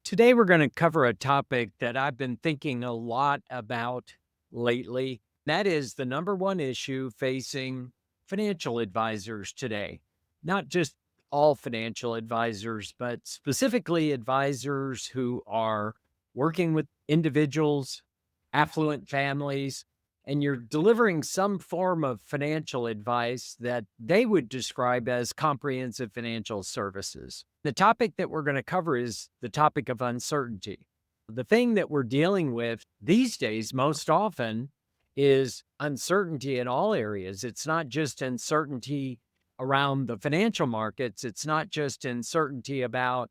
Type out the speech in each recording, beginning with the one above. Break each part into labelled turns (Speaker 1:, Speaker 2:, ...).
Speaker 1: Today, we're going to cover a topic that I've been thinking a lot about lately. That is the number one issue facing financial advisors today. Not just all financial advisors, but specifically advisors who are working with individuals, affluent families, and you're delivering some form of financial advice that they would describe as comprehensive financial services. The topic that we're going to cover is the topic of uncertainty. The thing that we're dealing with these days most often is uncertainty in all areas. It's not just uncertainty around the financial markets, it's not just uncertainty about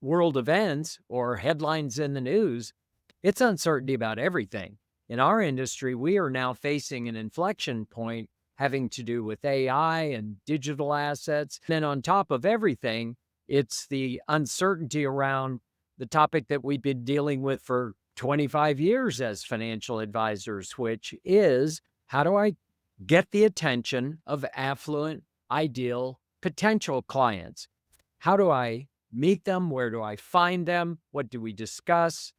Speaker 1: world events or headlines in the news, it's uncertainty about everything. In our industry, we are now facing an inflection point having to do with AI and digital assets. Then, on top of everything, it's the uncertainty around the topic that we've been dealing with for 25 years as financial advisors, which is how do I get the attention of affluent, ideal, potential clients? How do I meet them? Where do I find them? What do we discuss?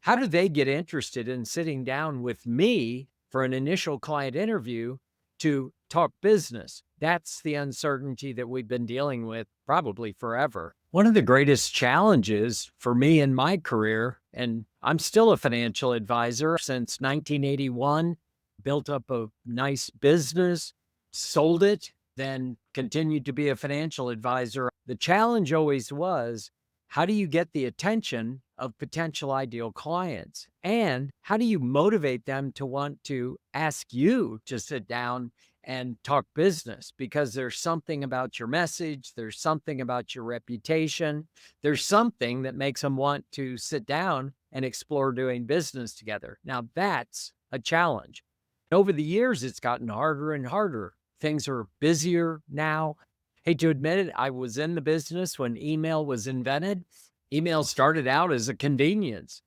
Speaker 1: How do they get interested in sitting down with me for an initial client interview to talk business? That's the uncertainty that we've been dealing with probably forever. One of the greatest challenges for me in my career, and I'm still a financial advisor since 1981, built up a nice business, sold it, then continued to be a financial advisor. The challenge always was, how do you get the attention of potential ideal clients? And how do you motivate them to want to ask you to sit down and talk business? Because there's something about your message, there's something about your reputation, there's something that makes them want to sit down and explore doing business together. Now, that's a challenge. Over the years, it's gotten harder and harder. Things are busier now. Hate to admit it, I was in the business when email was invented. Email started out as a convenience.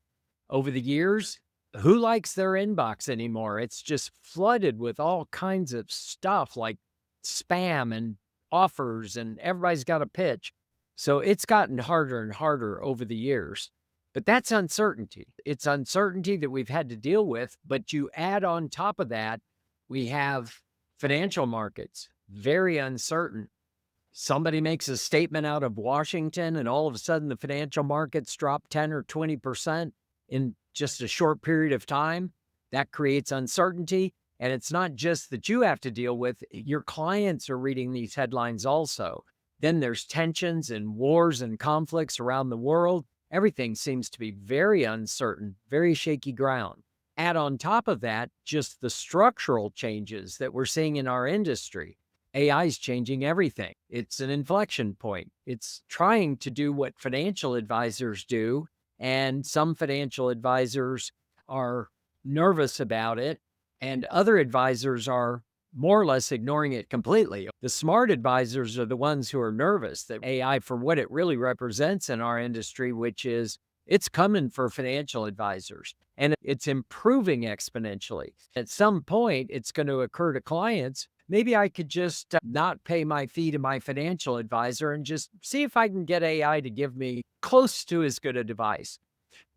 Speaker 1: Over the years, who likes their inbox anymore? It's just flooded with all kinds of stuff like spam and offers, and everybody's got a pitch. So it's gotten harder and harder over the years. But that's uncertainty. It's uncertainty that we've had to deal with. But you add on top of that, we have financial markets, very uncertain. Somebody makes a statement out of Washington, and all of a sudden the financial markets drop 10 or 20% in just a short period of time. That creates uncertainty. And it's not just that you have to deal with, your clients are reading these headlines also. Then there's tensions and wars and conflicts around the world. Everything seems to be very uncertain, very shaky ground. Add on top of that, just the structural changes that we're seeing in our industry. AI is changing everything. It's an inflection point. It's trying to do what financial advisors do, and some financial advisors are nervous about it, and other advisors are more or less ignoring it completely. The smart advisors are the ones who are nervous that AI, for what it really represents in our industry, which is it's coming for financial advisors and it's improving exponentially. At some point, it's going to occur to clients, maybe I could just not pay my fee to my financial advisor and just see if I can get AI to give me close to as good a device.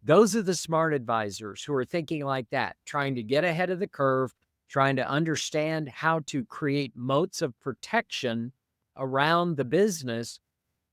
Speaker 1: Those are the smart advisors who are thinking like that, trying to get ahead of the curve, trying to understand how to create moats of protection around the business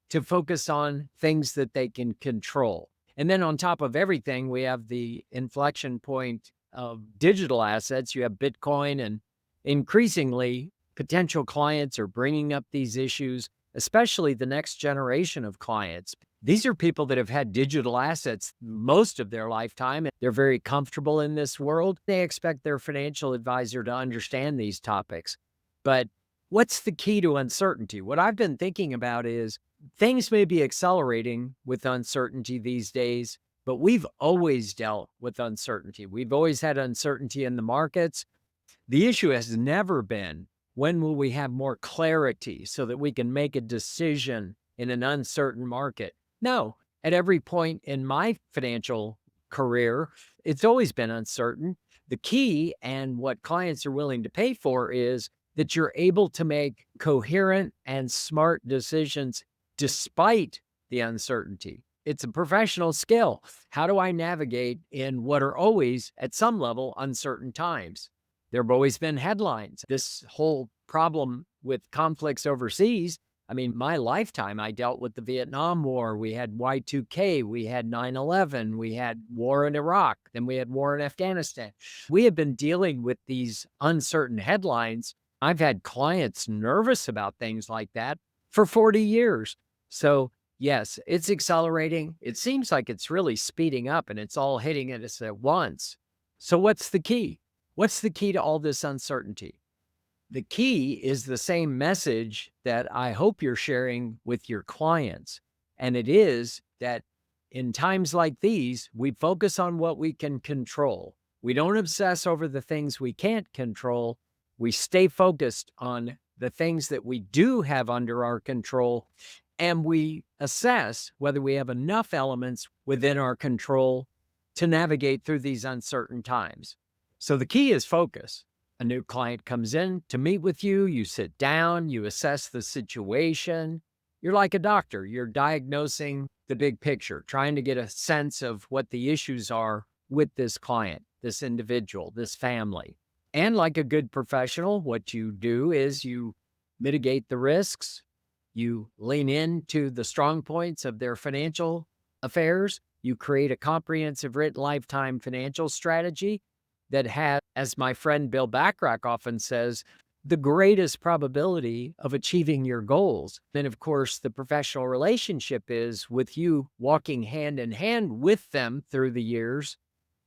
Speaker 1: to focus on things that they can control. And then on top of everything, we have the inflection point of digital assets. You have Bitcoin, and increasingly potential clients are bringing up these issues, especially the next generation of clients. These are people that have had digital assets most of their lifetime. They're very comfortable in this world. They expect their financial advisor to understand these topics. But what's the key to uncertainty? What I've been thinking about is things may be accelerating with uncertainty these days, but we've always dealt with uncertainty. We've always had uncertainty in the markets. The issue has never been, when will we have more clarity so that we can make a decision in an uncertain market? No, at every point in my financial career, it's always been uncertain. The key and what clients are willing to pay for is that you're able to make coherent and smart decisions despite the uncertainty. It's a professional skill. How do I navigate in what are always, at some level, uncertain times? There have always been headlines. This whole problem with conflicts overseas, I mean, my lifetime, I dealt with the Vietnam War. We had Y2K. We had 9/11. We had war in Iraq. Then we had war in Afghanistan. We have been dealing with these uncertain headlines. I've had clients nervous about things like that for 40 years. So, yes, it's accelerating. It seems like it's really speeding up and it's all hitting at us at once. So, what's the key? What's the key to all this uncertainty? The key is the same message that I hope you're sharing with your clients. And it is that in times like these, we focus on what we can control. We don't obsess over the things we can't control. We stay focused on the things that we do have under our control. And we assess whether we have enough elements within our control to navigate through these uncertain times. So the key is focus. A new client comes in to meet with you, you sit down, you assess the situation. You're like a doctor, you're diagnosing the big picture, trying to get a sense of what the issues are with this client, this individual, this family. And like a good professional, what you do is you mitigate the risks, you lean into the strong points of their financial affairs, you create a comprehensive written lifetime financial strategy that has, as my friend Bill Backrack often says, the greatest probability of achieving your goals. Then, of course, the professional relationship is with you walking hand in hand with them through the years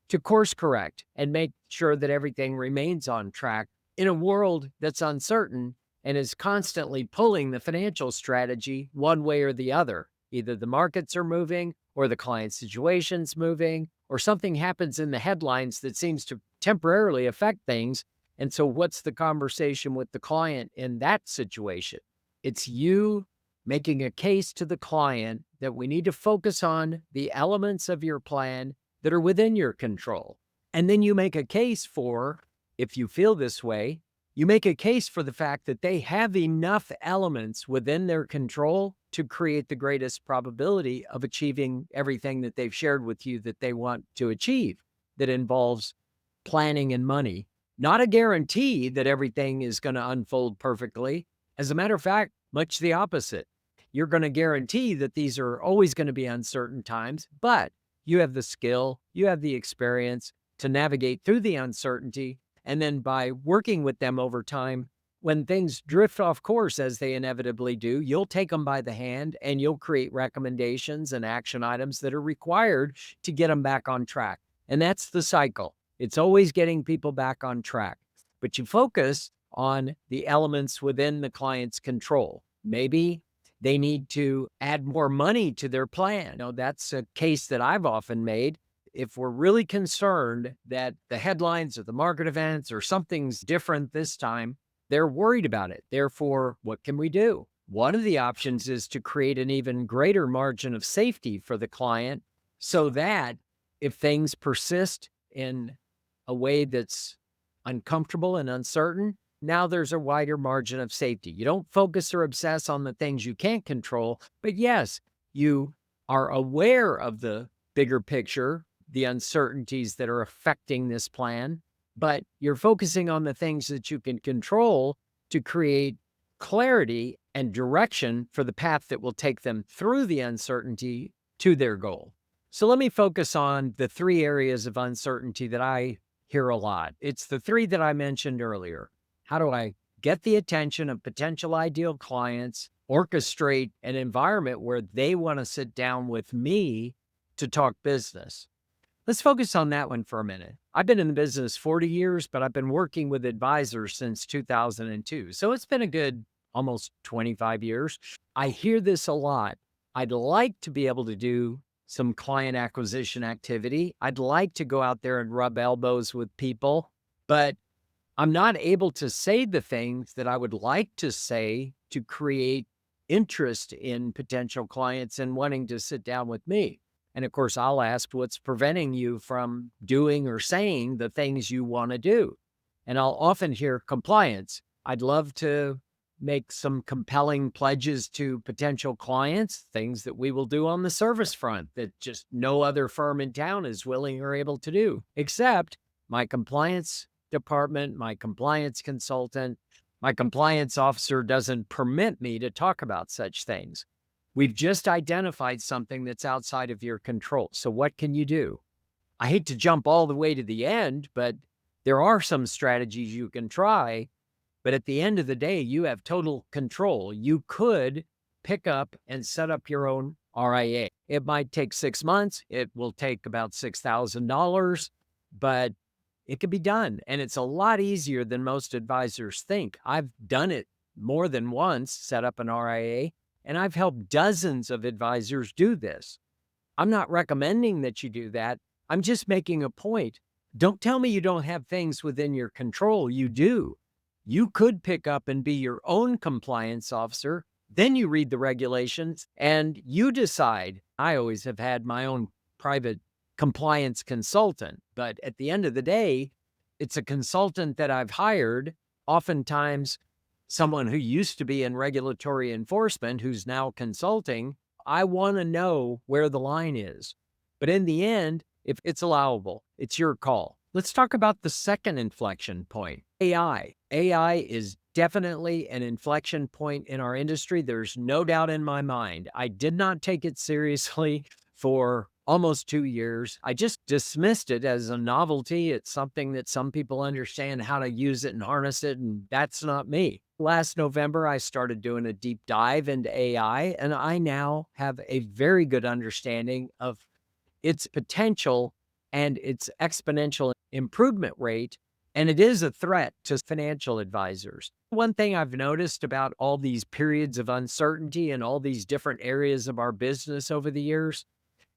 Speaker 1: to course correct and make sure that everything remains on track in a world that's uncertain and is constantly pulling the financial strategy one way or the other. Either the markets are moving or the client situation's moving or something happens in the headlines that seems to temporarily affect things. And so what's the conversation with the client in that situation? It's you making a case to the client that we need to focus on the elements of your plan that are within your control. And then you make a case for, if you feel this way, you make a case for the fact that they have enough elements within their control to create the greatest probability of achieving everything that they've shared with you that they want to achieve that involves planning and money. Not a guarantee that everything is going to unfold perfectly. As a matter of fact, much the opposite. You're going to guarantee that these are always going to be uncertain times, but you have the skill, you have the experience to navigate through the uncertainty. And then by working with them over time, when things drift off course, as they inevitably do, you'll take them by the hand and you'll create recommendations and action items that are required to get them back on track. And that's the cycle. It's always getting people back on track. But you focus on the elements within the client's control. Maybe they need to add more money to their plan. That's a case that I've often made. If we're really concerned that the headlines or the market events or something's different this time, they're worried about it. Therefore, what can we do? One of the options is to create an even greater margin of safety for the client so that if things persist in a way that's uncomfortable and uncertain, now there's a wider margin of safety. You don't focus or obsess on the things you can't control, but yes, you are aware of the bigger picture, the uncertainties that are affecting this plan, but you're focusing on the things that you can control to create clarity and direction for the path that will take them through the uncertainty to their goal. So let me focus on the three areas of uncertainty that I hear a lot. It's the three that I mentioned earlier. How do I get the attention of potential ideal clients, orchestrate an environment where they want to sit down with me to talk business? Let's focus on that one for a minute. I've been in the business 40 years, but I've been working with advisors since 2002. So it's been a good almost 25 years. I hear this a lot. I'd like to be able to do some client acquisition activity. I'd like to go out there and rub elbows with people, but I'm not able to say the things that I would like to say to create interest in potential clients and wanting to sit down with me. And of course, I'll ask what's preventing you from doing or saying the things you want to do. And I'll often hear compliance. I'd love to make some compelling pledges to potential clients, things that we will do on the service front that just no other firm in town is willing or able to do, except my compliance department, my compliance consultant, my compliance officer doesn't permit me to talk about such things. We've just identified something that's outside of your control. So what can you do? I hate to jump all the way to the end, but there are some strategies you can try. But at the end of the day, you have total control. You could pick up and set up your own RIA. It might take 6 months. It will take about $6,000, but it can be done. And it's a lot easier than most advisors think. I've done it more than once, set up an RIA, and I've helped dozens of advisors do this. I'm not recommending that you do that. I'm just making a point. Don't tell me you don't have things within your control. You do. You could pick up and be your own compliance officer. Then you read the regulations and you decide. I always have had my own private compliance consultant, but at the end of the day, it's a consultant that I've hired, oftentimes someone who used to be in regulatory enforcement who's now consulting. I want to know where the line is. But in the end, if it's allowable, it's your call. Let's talk about the second inflection point, AI. AI is definitely an inflection point in our industry. There's no doubt in my mind. I did not take it seriously for almost 2 years. I just dismissed it as a novelty. It's something that some people understand how to use it and harness it, and that's not me. Last November, I started doing a deep dive into AI, and I now have a very good understanding of its potential and its exponential improvement rate, and it is a threat to financial advisors. One thing I've noticed about all these periods of uncertainty in all these different areas of our business over the years,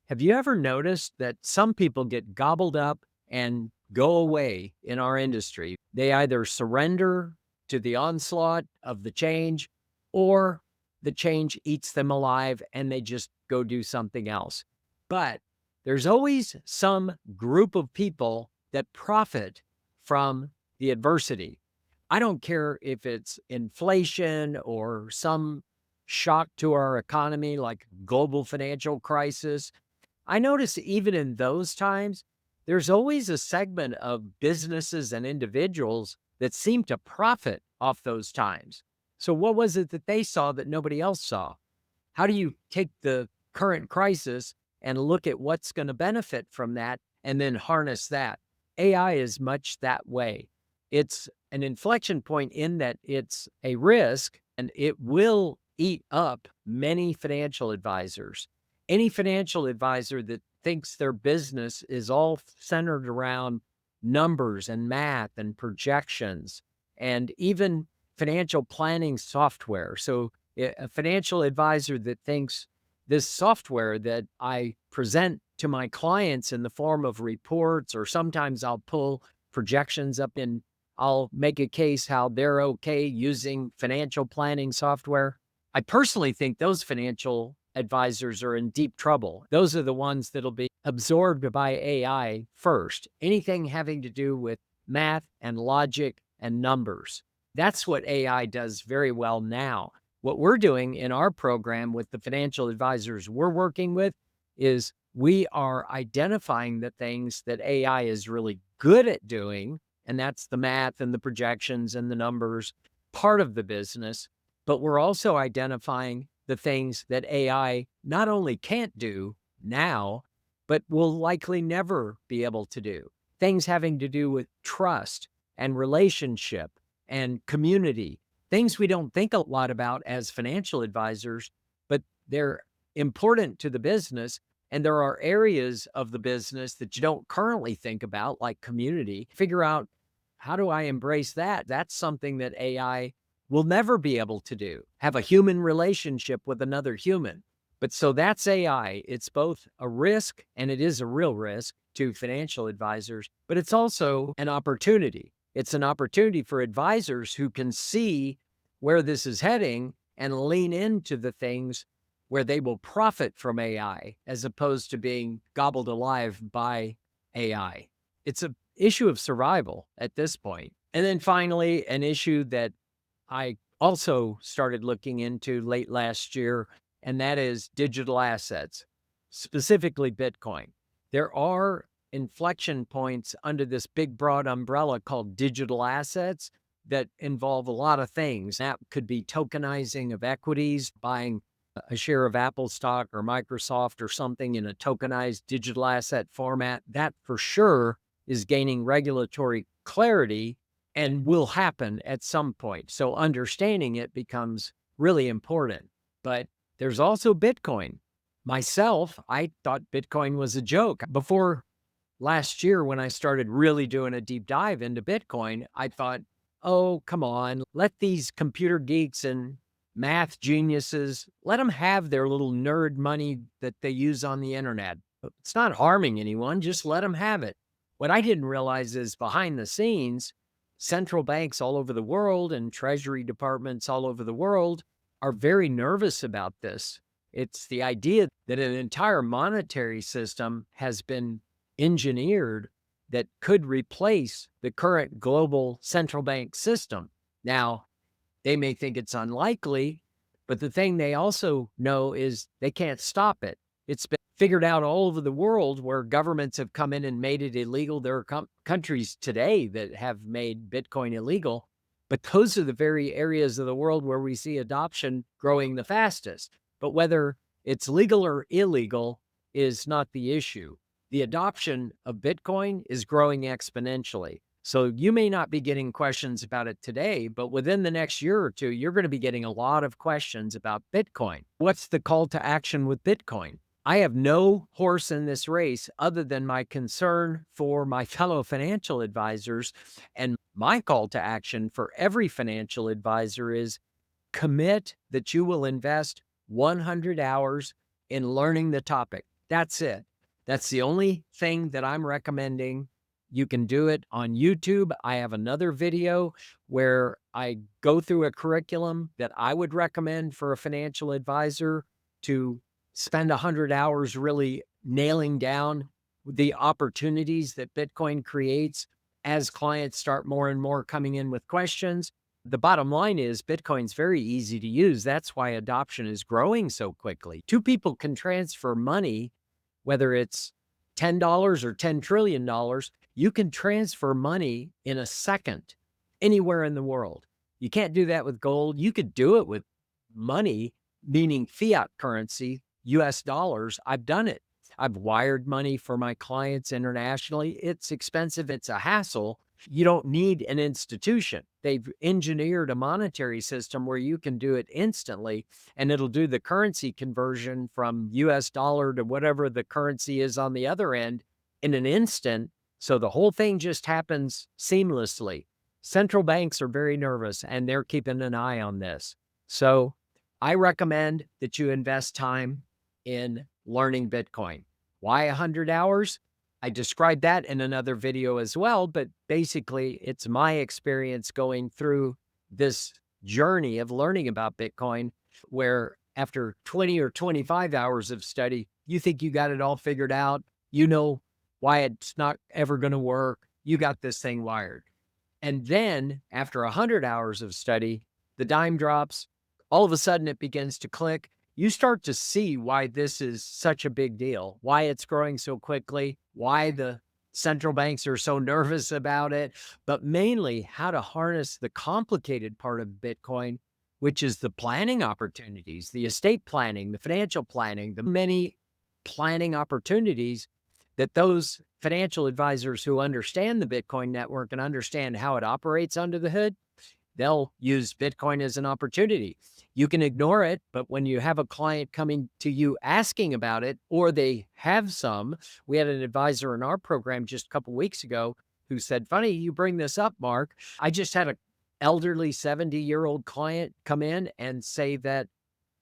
Speaker 1: have you ever noticed that some people get gobbled up and go away in our industry? They either surrender to the onslaught of the change, or the change eats them alive and they just go do something else. But there's always some group of people that profit from the adversity. I don't care if it's inflation or some shock to our economy like global financial crisis. I notice even in those times, there's always a segment of businesses and individuals that seem to profit off those times. So what was it that they saw that nobody else saw? How do you take the current crisis and look at what's going to benefit from that and then harness that? AI is much that way. It's an inflection point in that it's a risk and it will eat up many financial advisors. Any financial advisor that thinks their business is all centered around numbers and math and projections and even financial planning software. So a financial advisor that thinks this software that I present to my clients in the form of reports, or sometimes I'll pull projections up and I'll make a case how they're okay using financial planning software. I personally think those financial advisors are in deep trouble. Those are the ones that'll be absorbed by AI first. Anything having to do with math and logic and numbers. That's what AI does very well now. What we're doing in our program with the financial advisors we're working with is we are identifying the things that AI is really good at doing, and that's the math and the projections and the numbers part of the business. But we're also identifying the things that AI not only can't do now, but will likely never be able to do. Things having to do with trust and relationship and community, things we don't think a lot about as financial advisors, but they're important to the business. And there are areas of the business that you don't currently think about, like community. Figure out, how do I embrace that? That's something that AI will never be able to do. Have a human relationship with another human. But so that's AI. It's both a risk, and it is a real risk to financial advisors, but it's also an opportunity. It's an opportunity for advisors who can see where this is heading and lean into the things where they will profit from AI as opposed to being gobbled alive by AI. It's an issue of survival at this point. And then finally, an issue that I also started looking into late last year, and that is digital assets, specifically Bitcoin. There are inflection points under this big, broad umbrella called digital assets that involve a lot of things. That could be tokenizing of equities, buying a share of Apple stock or Microsoft or something in a tokenized digital asset format. That for sure is gaining regulatory clarity and will happen at some point. So understanding it becomes really important. But there's also Bitcoin. Myself, I thought Bitcoin was a joke. Before last year, when I started really doing a deep dive into Bitcoin, I thought, oh, come on, let these computer geeks and math geniuses, let them have their little nerd money that they use on the internet. It's not harming anyone, just let them have it. What I didn't realize is behind the scenes, central banks all over the world and treasury departments all over the world are very nervous about this. It's the idea that an entire monetary system has been engineered that could replace the current global central bank system. Now, they may think it's unlikely, but the thing they also know is they can't stop it. It's been figured out all over the world where governments have come in and made it illegal. There are countries today that have made Bitcoin illegal, but those are the very areas of the world where we see adoption growing the fastest. But whether it's legal or illegal is not the issue. The adoption of Bitcoin is growing exponentially. So you may not be getting questions about it today, but within the next year or two, you're going to be getting a lot of questions about Bitcoin. What's the call to action with Bitcoin? I have no horse in this race other than my concern for my fellow financial advisors. And my call to action for every financial advisor is commit that you will invest 100 hours in learning the topic. That's it. That's the only thing that I'm recommending. You can do it on YouTube. I have another video where I go through a curriculum that I would recommend for a financial advisor to spend 100 hours really nailing down the opportunities that Bitcoin creates as clients start more and more coming in with questions. The bottom line is Bitcoin's very easy to use. That's why adoption is growing so quickly. Two people can transfer money, whether it's $10 or $10 trillion, you can transfer money in a second anywhere in the world. You can't do that with gold. You could do it with money, meaning fiat currency, US dollars. I've done it. I've wired money for my clients internationally. It's expensive. It's a hassle. You don't need an institution. They've engineered a monetary system where you can do it instantly, and it'll do the currency conversion from US dollar to whatever the currency is on the other end in an instant. So the whole thing just happens seamlessly. Central banks are very nervous, and they're keeping an eye on this. So I recommend that you invest time in learning Bitcoin. Why 100 hours? I described that in another video as well, but basically it's my experience going through this journey of learning about Bitcoin, where after 20 or 25 hours of study, you think you got it all figured out. You know why it's not ever going to work. You got this thing wired. And then after 100 hours of study, the dime drops. All of a sudden it begins to click. You start to see why this is such a big deal, why it's growing so quickly, why the central banks are so nervous about it, but mainly how to harness the complicated part of Bitcoin, which is the planning opportunities, the estate planning, the financial planning, the many planning opportunities that those financial advisors who understand the Bitcoin network and understand how it operates under the hood, they'll use Bitcoin as an opportunity. You can ignore it, but when you have a client coming to you asking about it, or they have some, we had an advisor in our program just a couple weeks ago who said, funny, you bring this up, Mark. I just had an elderly 70-year-old client come in and say that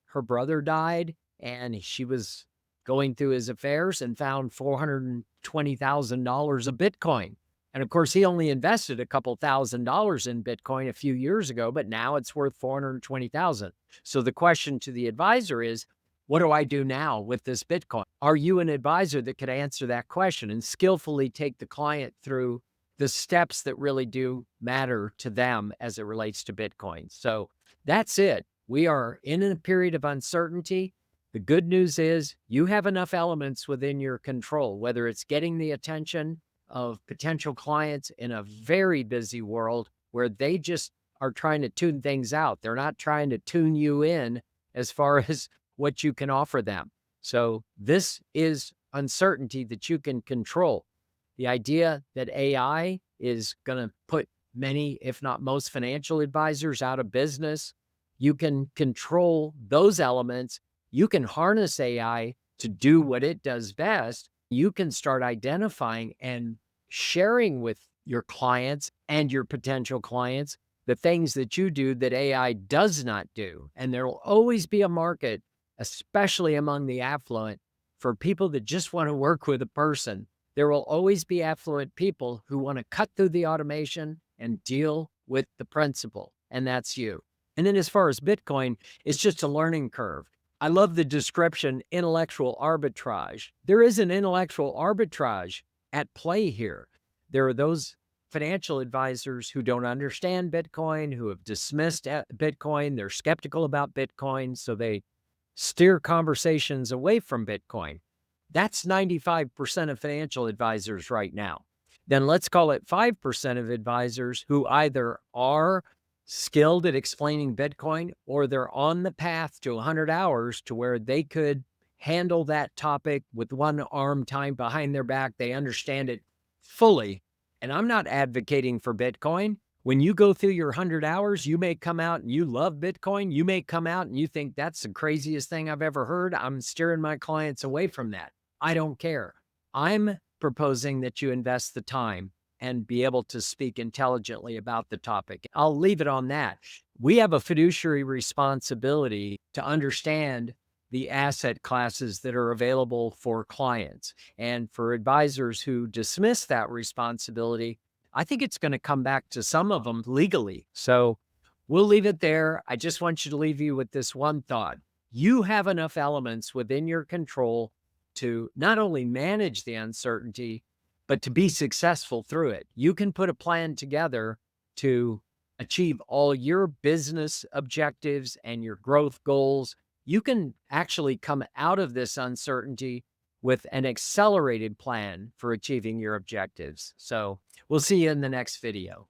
Speaker 1: her brother died and she was going through his affairs and found $420,000 of Bitcoin. And of course, he only invested a couple $1,000s in Bitcoin a few years ago, but now it's worth 420,000. So the question to the advisor is, what do I do now with this Bitcoin? Are you an advisor that could answer that question and skillfully take the client through the steps that really do matter to them as it relates to Bitcoin? So That's it. We are in a period of uncertainty. The good news is you have enough elements within your control, whether it's getting the attention of potential clients in a very busy world where they just are trying to tune things out. They're not trying to tune you in as far as what you can offer them. So this is uncertainty that you can control. The idea that AI is going to put many, if not most, financial advisors out of business, you can control those elements. You can harness AI to do what it does best. You can start identifying and sharing with your clients and your potential clients the things that you do that AI does not do. And there will always be a market, especially among the affluent, for people that just want to work with a person. There will always be affluent people who want to cut through the automation and deal with the principal, and that's you. And then as far as Bitcoin, it's just a learning curve. I love the description intellectual arbitrage. There is an intellectual arbitrage at play here. There are those financial advisors who don't understand Bitcoin, who have dismissed Bitcoin. They're skeptical about Bitcoin, so they steer conversations away from Bitcoin. That's 95% of financial advisors right now. Then let's call it 5% of advisors who either are skilled at explaining Bitcoin or they're on the path to 100 hours to where they could handle that topic with one arm tied behind their back. They understand it fully. And I'm not advocating for Bitcoin. When you go through your 100 hours, you may come out and you love Bitcoin. You may come out and you think that's the craziest thing I've ever heard. I'm steering my clients away from that. I don't care. I'm proposing that you invest the time and be able to speak intelligently about the topic. I'll leave it on that. We have a fiduciary responsibility to understand the asset classes that are available for clients. And for advisors who dismiss that responsibility, I think it's going to come back to some of them legally. So we'll leave it there. I just want you to leave you with this one thought. You have enough elements within your control to not only manage the uncertainty, but to be successful through it. You can put a plan together to achieve all your business objectives and your growth goals. You can actually come out of this uncertainty with an accelerated plan for achieving your objectives. So we'll see you in the next video.